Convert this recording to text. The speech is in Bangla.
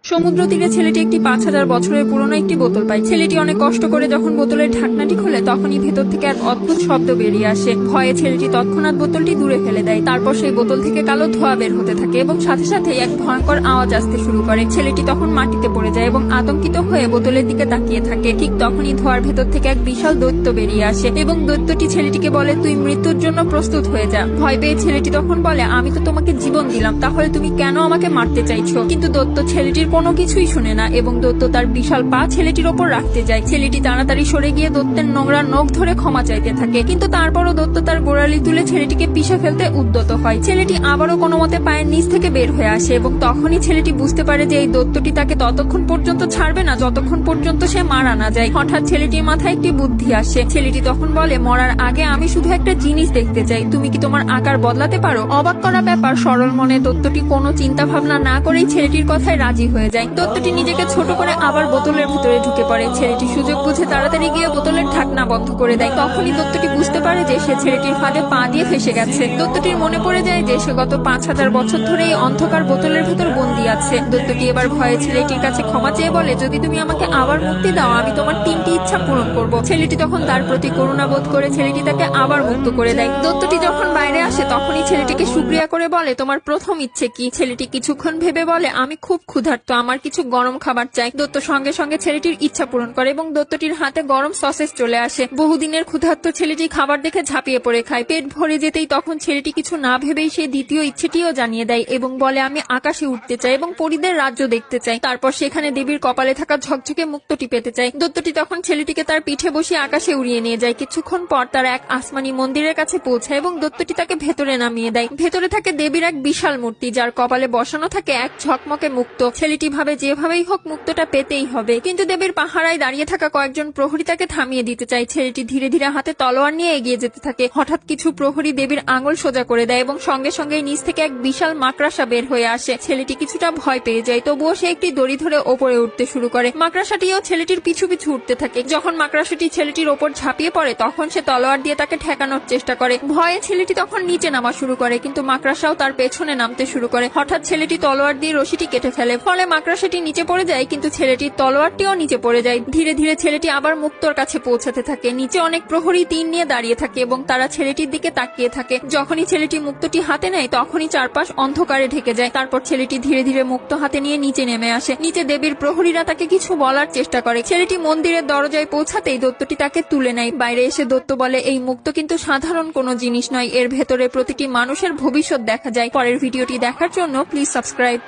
সমুদ্র তীরে ছেলেটি একটি ৫,০০০ বছরের পুরনো একটি বোতল পায়। ছেলেটি অনেক কষ্ট করে যখন বোতলের ঢাকনাটি খোলে তখনই ভেতর থেকে এক অদ্ভুত শব্দ বেরিয়ে আসে। ভয়ে ছেলেটি তৎক্ষণাৎ বোতলটি দূরে ফেলে দেয়। তারপর সেই বোতল থেকে কালো ধোঁয়া বের হতে থাকে এবং সাথে সাথে এক ভয়ঙ্কর আওয়াজ আসতে শুরু করে। ছেলেটি তখন মাটিতে পড়ে যায় এবং আতঙ্কিত হয়ে বোতলের দিকে তাকিয়ে থাকে। ঠিক তখনই ধোঁয়ার ভেতর থেকে এক বিশাল দৈত্য বেরিয়ে আসে এবং দৈত্যটি ছেলেটিকে বলে, তুই মৃত্যুর জন্য প্রস্তুত হয়ে যা। ভয় পেয়ে ছেলেটি তখন বলে, আমি তো তোমাকে জীবন দিলাম, তাহলে তুমি কেন আমাকে মারতে চাইছো? কিন্তু দৈত্য ছেলেটির কোনো কিছুই শুনে না এবং দৈত্য তার বিশাল পা ছেলেটির ওপর রাখতে যায়। ছেলেটি তাড়াতাড়ি সরে গিয়ে দৈত্যের নোংরা নখ ধরে ক্ষমা চাইতে থাকে, কিন্তু তারপরও দৈত্য তার গোড়ালি তুলে ছেলেটিকে পিষে ফেলতে উদ্যত হয়। ছেলেটি আবারও কোনো মতে পায়ের নিচ থেকে বের হয়ে আসে এবং তখনই ছেলেটি বুঝতে পারে যে এই দৈত্যটি তাকে ততক্ষণ পর্যন্ত ছাড়বে না যতক্ষণ পর্যন্ত সে মারা না যায়। হঠাৎ ছেলেটির মাথায় একটি বুদ্ধি আসে। ছেলেটি তখন বলে, মরার আগে আমি শুধু একটা জিনিস দেখতে চাই, তুমি কি তোমার আকার বদলাতে পারো? অবাক করা ব্যাপার, সরল মনে দৈত্যটি কোনো চিন্তা ভাবনা না করেই ছেলেটির কথায় রাজি হয়ে যায়। দৈত্যটি নিজেকে ছোট করে আবার বোতলের ভেতরে ঢুকে পড়ে। ছেলেটি সুযোগ বুঝে তাড়াতাড়ি গিয়ে বোতলের ঢাকনা বন্ধ করে দেয়। তখনই দৈত্যটি বুঝতে পারে যে সে ছেলেটির ফাঁদে পা দিয়ে ফেসে গেছে। দৈত্যটির মনে পড়ে যায় যে সে গত ৫,০০০ বছর ধরে এই অন্ধকার বোতলের ভেতর বন্দী আছে। দৈত্যটি এবার ভয়ে ছেলেটির কাছে ক্ষমা চেয়ে বলে, যদি তুমি আমাকে আবার মুক্তি দাও আমি তোমার ৩টি ইচ্ছা পূরণ করব। ছেলেটি তখন তার প্রতি করুণা বোধ করে ছেলেটি তাকে আবার মুক্ত করে দেয়। দৈত্যটি যখন বাইরে আসে তখনই ছেলেটিকে শুকরিয়া করে বলে, তোমার প্রথম ইচ্ছে কি? ছেলেটি কিছুক্ষণ ভেবে বলে, আমি খুব ক্ষুধার্ত, আমার কিছু গরম খাবার চাই। দৈত্য সঙ্গে সঙ্গে ছেলেটির ইচ্ছা পূরণ করে এবং দৈত্যটির হাতে গরম সসেজ চলে আসে। বহুদিনের ক্ষুধার্ত ছেলেটি খাবার দেখে ঝাঁপিয়ে পড়ে খায়। পেট ভরে যেতেই তখন ছেলেটি কিছু না ভেবেই সে দ্বিতীয় ইচ্ছেটিও জানিয়ে দেয় এবং বলে, আমি আকাশে উঠতে চাই এবং পরীদের রাজ্য দেখতে চাই। তারপর সেখানে দেবীর কপালে থাকা ঝকঝকে মুক্তটি পেতে চায়। দৈত্যটি তখন ছেলেটিকে তার পিঠে বসিয়ে আকাশে উড়িয়ে নিয়ে যায়। কিছুক্ষণ পর তারা এক আসমানি মন্দিরের কাছে পৌঁছায় এবং দৈত্যটি তাকে ভেতরে নামিয়ে দেয়। ভেতরে থাকে দেবীর এক বিশাল মূর্তি, যার কপালে বসানো থাকে এক ঝকমকে মুক্ত। ছেলেটি ভাবে যেভাবেই হোক মুক্তটা পেতেই হবে, কিন্তু দেবীর পাহারায় দাঁড়িয়ে থাকা কয়েকজন প্রহরী তাকে থামিয়ে দিতে চায়। ছেলেটি ধীরে ধীরে হাতে তলোয়ার নিয়ে এগিয়ে যেতে থাকে। হঠাৎ কিছু প্রহরী দেবীর আঙুল সোজা করে দেয় এবং সঙ্গে সঙ্গে নিচ থেকে এক বিশাল মাকড়াসা বের হয়ে আসে। ছেলেটি কিছুটা ভয় পেয়ে যায়, তবুও সে একটি দড়ি ধরে ওপরে উঠতে শুরু করে। মাকড়াসাটিও ছেলেটির পিছু পিছু উঠতে থাকে। যখন মাকড়াসাটি ছেলেটির ওপর ঝাঁপিয়ে পড়ে তখন সে তলোয়ার দিয়ে তাকে ঠেকানোর চেষ্টা করে। ভয়ে ছেলেটি তখন নিচে নামা শুরু করে, কিন্তু মাকড়াসাও তার পেছনে নামতে শুরু করে। হঠাৎ ছেলেটি তলোয়ার দিয়ে রশিটি কেটে ফেলে, ফলে মাকড়াসাটি নিচে পড়ে যায়, কিন্তু ছেলেটির তলোয়ারটিও নিচে পড়ে যায়। ধীরে ধীরে ছেলেটি আবার মুক্তর কাছে পৌঁছাতে থাকে। নিচে অনেক প্রহরী তীর নিয়ে দাঁড়িয়ে থাকে এবং তারা ছেলেটির দিকে তাকিয়ে থাকে। যখনই ছেলেটি মুক্তটি হাতে নেয় তখনই চারপাশ অন্ধকারে ঢেকে যায়। তারপর ছেলেটি ধীরে ধীরে মুক্ত হাতে নিয়ে নিচে নেমে আসে। নিচে দেবীর প্রহরীরা তাকে কিছু বলার চেষ্টা করে। ছেলেটি মন্দিরের দরজায় পৌঁছাতেই দৈত্যটি তাকে তুলে নেয়। বাইরে এসে দৈত্য বলে, এই মুক্ত কিন্তু সাধারণ কোনো জিনিস নয়, এর ভেতরে প্রতিটি মানুষের ভবিষ্যৎ দেখা যায়। পরের ভিডিওটি দেখার জন্য প্লিজ সাবস্ক্রাইব।